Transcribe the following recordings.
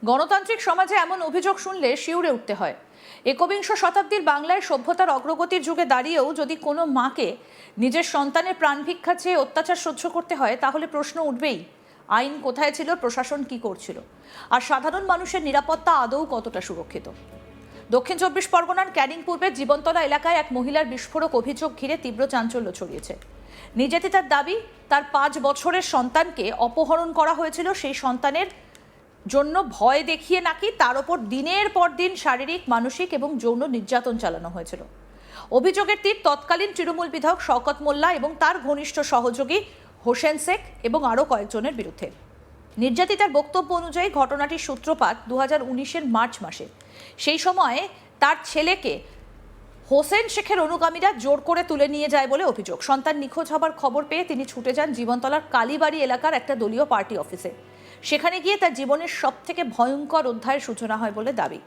গণতান্ত্রিক সমাজে এমন অভিযোগ শুনলে শিউরে উঠতে হয়। একবিংশ শতাব্দীর বাংলায় সভ্যতার অগ্রগতির যুগে দাঁড়িয়েও যদি কোনো মাকে নিজের সন্তানের প্রাণ ভিক্ষা চেয়ে অত্যাচার সহ্য করতে হয়, তাহলে প্রশ্ন উঠবেই, আইন কোথায় ছিল, প্রশাসন কি করছিল, আর সাধারণ মানুষের নিরাপত্তা আদৌ কতটা সুরক্ষিত। দক্ষিণ চব্বিশ পরগনার ক্যানিং পূর্বের জীবনতলা এলাকায় এক মহিলার বিস্ফোরক অভিযোগ ঘিরে তীব্র চাঞ্চল্য ছড়িয়েছে। নির্যাতিতার দাবি, তার 5 বছরের সন্তানকে অপহরণ করা হয়েছিল। সেই সন্তানের জন্য ভয় দেখিয়ে নাকি তার ওপর দিনের পর দিন শারীরিক, মানসিক এবং যৌন নির্যাতন চালানো হয়েছিল। অভিযোগের তীর তৎকালীন তৃণমূল বিধায়ক শওকত মোল্লা এবং তার ঘনিষ্ঠ সহযোগী হোসেন শেখ এবং আরও কয়েকজনের বিরুদ্ধে। নির্যাতিতার বক্তব্য অনুযায়ী ঘটনাটির সূত্রপাত 2019-এর মার্চ মাসে। সেই সময়ে তার ছেলেকে হোসেন শেখের অনুগামীরা জোর করে তুলে নিয়ে যায় বলে অভিযোগ। সন্তান নিখোঁজ হবার খবর পেয়ে তিনি ছুটে যান জীবনতলার কালীবাড়ি এলাকার একটা দলীয় পার্টি অফিসে। সেখানে গিয়ে তার জীবনের সবথেকে ভয়ঙ্কর অধ্যায়ের সূচনা হয় বলে দাবি।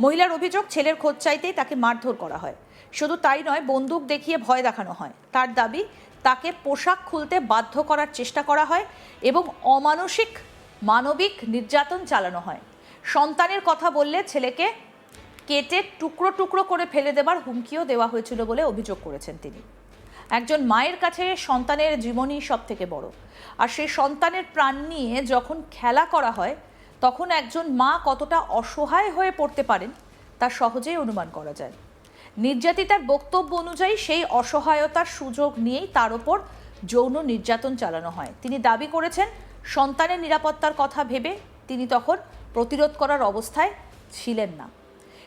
মহিলার অভিযোগ, ছেলের খোঁজ চাইতেই তাকে মারধর করা হয়। শুধু তাই নয়, বন্দুক দেখিয়ে ভয় দেখানো হয়। তার দাবি, তাকে পোশাক খুলতে বাধ্য করার চেষ্টা করা হয় এবং অমানসিক মানবিক নির্যাতন চালানো হয়। সন্তানের কথা বললে ছেলেকে কেটে টুকরো টুকরো করে ফেলে দেবার হুমকিও দেওয়া হয়েছিল বলে অভিযোগ করেছেন তিনি। একজন মায়ের কাছে সন্তানের জীবনই সব থেকে বড়, আর সেই সন্তানের প্রাণ নিয়ে যখন খেলা করা হয়, তখন একজন মা কতটা অসহায় হয়ে পড়তে পারেন তা সহজেই অনুমান করা যায়। নির্যাতিতার বক্তব্য অনুযায়ী সেই অসহায়তার সুযোগ নিয়েই তার ওপর যৌন নির্যাতন চালানো হয়। তিনি দাবি করেছেন, সন্তানের নিরাপত্তার কথা ভেবে তিনি তখন প্রতিরোধ করার অবস্থায় ছিলেন না।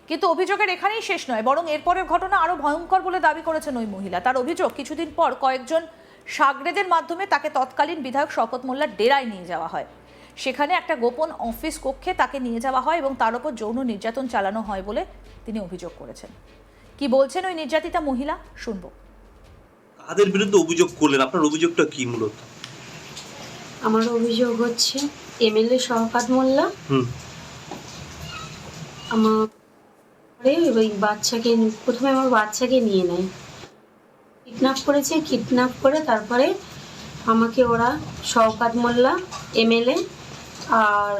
কিন্তু অভিযোগের এখানেই শেষ নয়, বরং এরপরের ঘটনা আরও ভয়ঙ্কর বলে দাবি করেছেন ওই মহিলা। তার অভিযোগ, কিছুদিন পর কয়েকজন সাগরেদের মাধ্যমে তাকে তৎকালীন বিধায়ক শওকত মোল্লার ডেরায় নিয়ে যাওয়া হয়। সেখানে একটা গোপন অফিস কক্ষে তাকে নিয়ে যাওয়া হয় এবং তার উপর যৌন নির্যাতন চালানো হয় বলে তিনি অভিযোগ করেছেন। কি বলছেন ওই নির্যাতিতা মহিলা, শুনবো। কাদের বিরুদ্ধে অভিযোগ করলেন? আপনার অভিযোগটা কি মূলত? আমার অভিযোগ হচ্ছে এমএলএ শওকত মোল্লা আমার ওই বাচ্চাকে প্রথমে আমার বাচ্চাকে নিয়ে নেয়, কিডন্যাপ করেছে। কিডন্যাপ করে তারপরে আমাকে ওরা শওকত মোল্লা, এমএলএ আর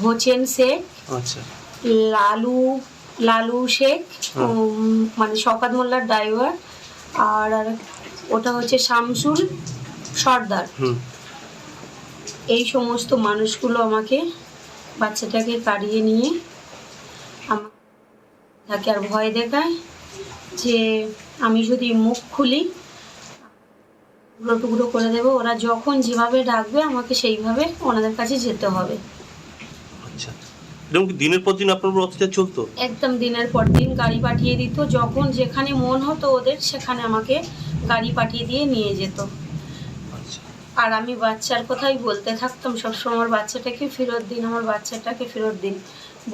হোসেন শেখ, আচ্ছা, লালু শেখ, মানে শওকত মোল্লার ড্রাইভার, আর ওটা হচ্ছে শামসুল সর্দার, এই সমস্ত মানুষগুলো আমাকে বাচ্চাটাকে কাড়িয়ে নিয়ে তাকে আর ভয় দেখায় যে আমি যদি মুখ খুলি টুকরো টুকরো করে দেবো। ওরা যখন যেভাবে ডাকবে আমাকে সেইভাবে ওনাদের কাছে যেতে হবে। আচ্ছা, এরকম কি দিনের পর দিন আপনার উপর অত্যাচার চলতো? একদম দিনের পর দিন গাড়ি পাঠিয়ে দিত, যখন যেখানে মন হতো ওদের সেখানে আমাকে গাড়ি পাঠিয়ে দিয়ে নিয়ে যেত। আচ্ছা, আর আমি বাচ্চার কথাই বলতে থাকতাম সবসময়, আমার বাচ্চাটাকে ফেরত দিন, আমার বাচ্চাটাকে ফেরত দিন।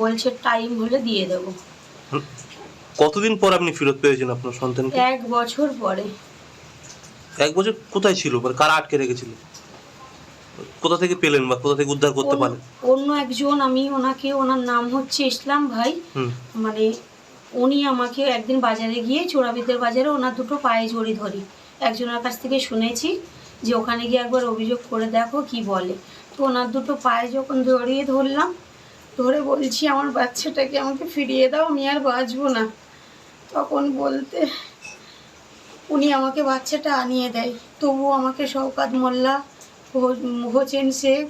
বলছে টাইম হলে দিয়ে দেবো। কতদিন পর আপনি ফেরত পেয়েছেন আপনার সন্তানকে? 1 বছর পরে। 1 বছর কোথায় ছিল? মানে কারা আটকে রেখেছিল? কোথা থেকে পেলেন বা কোথা থেকে উদ্ধার করতে পারলেন? অন্য একজন, আমি ওনাকে, ওনার নাম হচ্ছে ইসলাম ভাই, মানে উনি আমাকে একদিন বাজারে গিয়ে, চোরাবিদের বাজারে, ওনার দুটো পায়ে জড়ি ধরি। একজনের কাছ থেকে শুনেছি যে ওখানে গিয়ে একবার অভিযোগ করে দেখো কি বলে। তো ওনার দুটো পায়ে যখন জড়িয়ে ধরলাম, ধরে বলছি আমার বাচ্চাটাকে আমাকে ফিরিয়ে দাও, আমি আর বাঁচবো না, তখন বলতে উনি আমাকে বাচ্চাটা আনিয়ে দেয়। তবুও আমাকে শওকত মোল্লা, হোসেন শেখ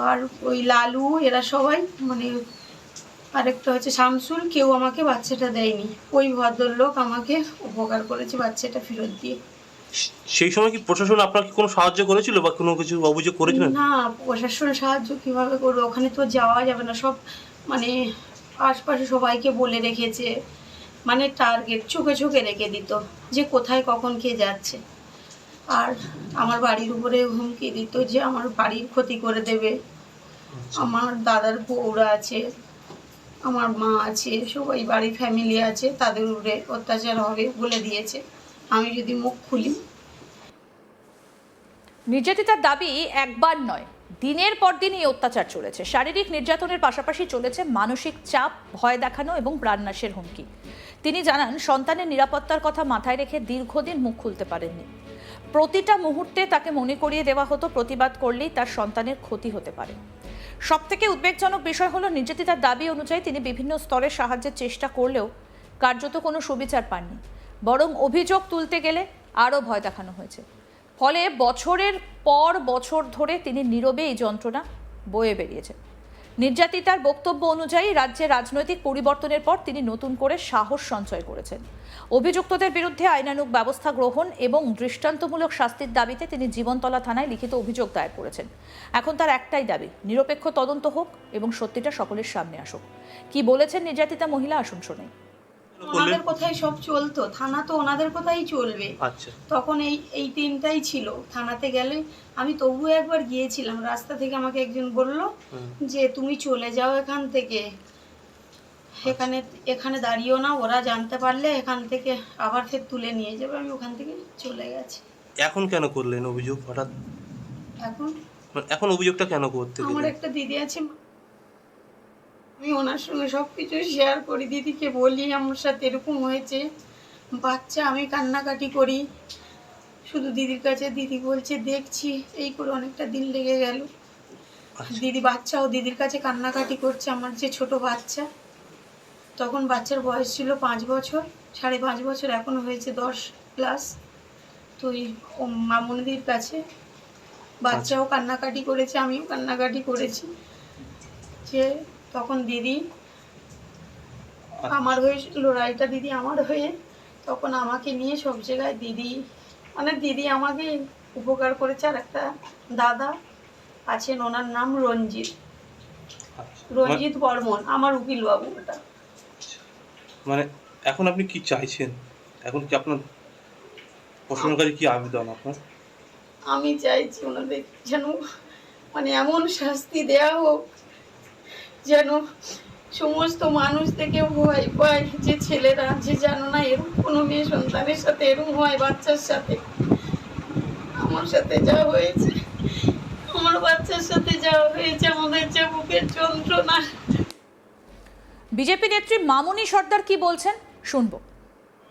আর ওই লালু, এরা সবাই, মানে আরেকটা হচ্ছে শামসুল, কেউ আমাকে বাচ্চাটা দেয়নি। ওই ভদ্রলোক আমাকে উপকার করেছে বাচ্চাটা ফেরত দিয়ে। সেই সময় কি প্রশাসন আপনাকে কোনো সাহায্য করেছিল বা কোনো কিছু অভিযোগ করেছিলেন? না, প্রশাসন সাহায্য কিভাবে করবে, ওখানে তো যাওয়া যাবে না। সব মানে আশপাশে সবাইকে বলে রেখেছে, মানে টার্গেট চোখে চোখে রেখে দিত যে কোথায় কখন কে যাচ্ছে। আর আমার বাড়ির উপরে হুমকি দিত যে আমার বাড়ির ক্ষতি করে দেবে। আমার দাদার বউরা আছে, আমার মা আছে, সবাই বাড়ির ফ্যামিলি আছে, তাদের উপরে অত্যাচার হবে বলে দিয়েছে আমি যদি মুখ খুলি। নির্যাতিতার দাবি, একবার নয়, দিনের পর দিন এই অত্যাচার চলেছে। শারীরিক নির্যাতনের পাশাপাশি চলেছে মানসিক চাপ, ভয় দেখানো এবং প্রাণনাশের হুমকি। তিনি জানান, সন্তানের নিরাপত্তার কথা মাথায় রেখে দীর্ঘদিন মুখ খুলতে পারেননি। প্রতিটা মুহূর্তে তাকে মনে করিয়ে দেওয়া হতো প্রতিবাদ করলেই তার সন্তানের ক্ষতি হতে পারে। সবথেকে উদ্বেগজনক বিষয় হলো নির্যাতিতার দাবি অনুযায়ী তিনি বিভিন্ন স্তরে সাহায্যের চেষ্টা করলেও কার্যত কোনো সুবিচার পাননি, বরং অভিযোগ তুলতে গেলে আরও ভয় দেখানো হয়েছে। ফলে বছরের পর বছর ধরে তিনি নীরবে এই যন্ত্রণা বয়ে বেরিয়েছেন। নির্যাতিতার বক্তব্য অনুযায়ী রাজ্যে রাজনৈতিক পরিবর্তনের পর তিনি নতুন করে সাহস সঞ্চয় করেছেন। অভিযুক্তদের বিরুদ্ধে আইনানুগ ব্যবস্থা গ্রহণ এবং দৃষ্টান্তমূলক শাস্তির দাবিতে তিনি জীবনতলা থানায় লিখিত অভিযোগ দায়ের করেছেন। এখন তার একটাই দাবি, নিরপেক্ষ তদন্ত হোক এবং সত্যিটা সকলের সামনে আসুক। কি বলেছেন নির্যাতিতা মহিলা, আসুন শোনাই। ওনাদের কথাই সব চলতো, থানা তো ওনাদের কথাই চলবে। আচ্ছা, তখন এই দিনটাই ছিল। থানাতে গেলে আমি তবুও একবার গিয়েছিলাম, রাস্তা থেকে আমাকে একজন বলল যে তুমি চলে যাও এখান থেকে, এখানে দাঁড়িয়েও না, ওরা জানতে পারলে এখান থেকে আবার ফের তুলে নিয়ে যাবে। আমি ওখান থেকে চলে গেছি। এখন কেন করলেন অভিযোগ হঠাৎ? এখন অভিযোগটা কেন করতে আমার গেলেন? একটা দিদি আছে, আমি ওনার সঙ্গে সবকিছু শেয়ার করি, দিদিকে বলি আমার সাথে এরকম হয়েছে, বাচ্চা, আমি কান্নাকাটি করি শুধু দিদির কাছে। দিদি বলছে দেখছি, এই করে অনেকটা দিন লেগে গেল। দিদি বাচ্চাও দিদির কাছে কান্নাকাটি করছে। আমার যে ছোট বাচ্চা, তখন বাচ্চার বয়স ছিল 5 বছর, 5.5 বছর, এখনো হয়েছে 10+। তো মামুনিদির কাছে বাচ্চাও কান্নাকাটি করেছে, আমিও কান্নাকাটি করেছি। যে তখন দিদি আমার হয়ে লড়াইটা, দিদি আমার হয়ে তখন আমাকে নিয়ে সব জায়গায় দিদি আমাকে উপকার করেছে। আর একটা দাদা আছেন, ওনার নাম রঞ্জিত বর্মন, আমার উকিল বাবু। ওটা মানে এখন আপনি কি চাইছেন? এখন কি আপনার প্রশ্নকারী কি আবেদন আপনার? আমি চাইছি ওনাদের যেন এমন শাস্তি দেয়া হোক যেন সমস্ত মানুষ থেকে ভয় পায়, যে ছেলেরা যে জানো না এরকম কোনো মেয়ে সন্তানের সাথে এরকম হয়, বাচ্চার সাথে। আমার সাথে যা হয়েছে, আমার বাচ্চার সাথে যা হয়েছে, আমাদের যে বুকের যন্ত্রণা। বিজেপি নেত্রী মামুনি সর্দার কি বলছেন শুনবো।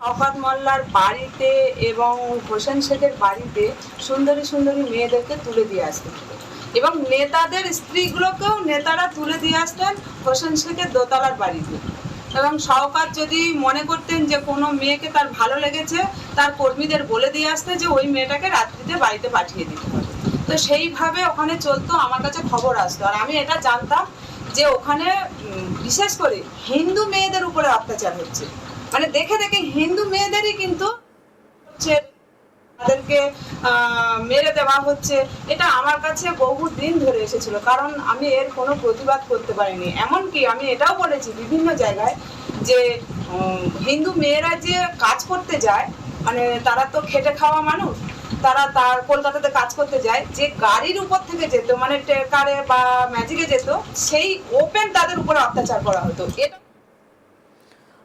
শওকত মোল্লার বাড়িতে এবং হোসেন শেখের বাড়িতে সুন্দরী সুন্দরী মেয়েদেরকে তুলে দিয়ে আসতেন, এবং নেতাদের স্ত্রীগুলোকেও নেতারা তুলে দিয়ে আসতেন হোসেন শেখের দোতলার বাড়িতে। এবং শওকত যদি মনে করতেন যে কোনো মেয়েকে তার ভালো লেগেছে, তার কর্মীদের বলে দিয়ে আসতে যে ওই মেয়েটাকে রাত্রিতে বাড়িতে পাঠিয়ে দিতে হবে। তো সেইভাবে ওখানে চলতো, আমার কাছে খবর আসতো। আর আমি এটা জানতাম যে ওখানে বিশেষ করে হিন্দু মেয়েদের উপরে অত্যাচার হচ্ছে, মানে দেখে দেখে হিন্দু মেয়েদেরই কিন্তু তাদেরকে মেরে দেওয়া হচ্ছে। এটা আমার কাছে বহু দিন ধরে এসেছিল, কারণ আমি এর কোনো প্রতিবাদ করতে পারিনি। এমনকি আমি এটাও বলেছি বিভিন্ন জায়গায় যে হিন্দু মেয়েরা যে কাজ করতে যায়, মানে তারা তো খেটে খাওয়া মানুষ, তার কলকাতাতে কাজ করতে যায়, যে গাড়ির উপর থেকে যেত, মানে ট্রেকারে বা ম্যাজিকে যেত, সেই ওপেন তাদের উপরে অত্যাচার করা হতো। এটা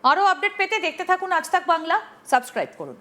আরও আপডেট পেতে দেখতে থাকুন আজ তাক বাংলা, সাবস্ক্রাইব করুন।